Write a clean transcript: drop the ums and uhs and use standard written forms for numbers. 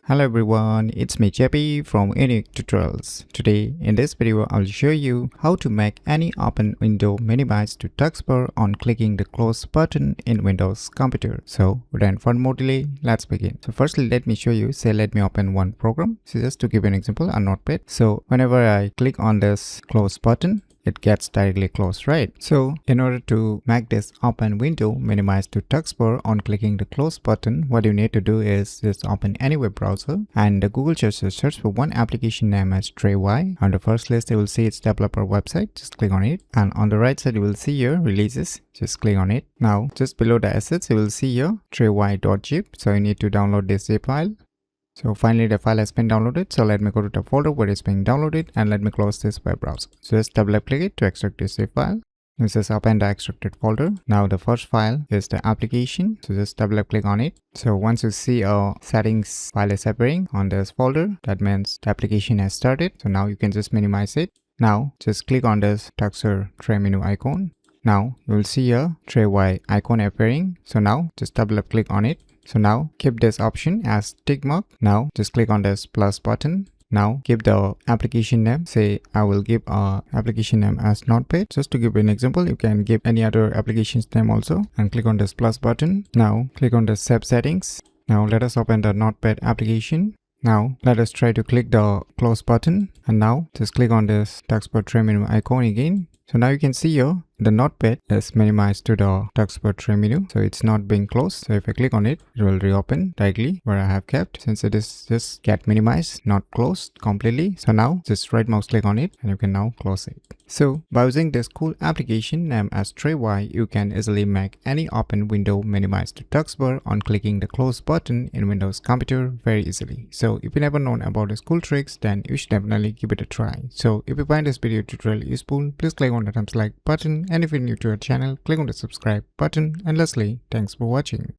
Hello everyone, it's me JP from UniqueTutorials. Today in this video I'll show you how to make any open window minimize to Taskbar on clicking the close button in Windows computer. So without further more delay, let's begin. So firstly let me show you, let me open one program. So just to give you an example, a notepad. So whenever I click on this close button, it gets directly closed, right? So in order to make this open window minimize to Taskbar on clicking the close button, what you need to do is just open any web browser and the Google search for one application name as TrayY. On the first list you will see its developer website, just click on it, and on the right side you will see your releases, just click on it. Now just below the assets you will see your tray.y.zip, so you need to download this zip file. So finally the file has been downloaded, so let me go to the folder where it's being downloaded and let me close this web browser. So just double click it to extract this zip file. This just open the extracted folder. Now the first file is the application, so just double click on it. So once you see a settings file is appearing on this folder, that means the application has started. So now you can just minimize it. Now just click on this Taskbar tray menu icon. Now you will see a TrayY icon appearing. So now just double click on it. So now keep this option as tick mark. Now just click on this plus button. Now give the application name. Say I will give a application name as Notepad. Just to give an example, you can give any other application's name also and click on this plus button. Now click on the save settings. Now let us open the Notepad application. Now let us try to click the close button, and now just click on this Taskbar tray menu icon again. So now you can see here the notepad is minimized to the Taskbar tray menu, so it's not being closed. So if I click on it, it will reopen directly where I have kept, since it is just get minimized, not closed completely. So now just right mouse click on it and you can now close it. So by using this cool application named as TrayY, you can easily make any open window minimized to Taskbar on clicking the close button in Windows computer very easily. So if you never known about these cool tricks, then you should definitely give it a try. So if you find this video tutorial useful, please click on the thumbs like button, and if you're new to our channel, click on the subscribe button, and lastly, thanks for watching.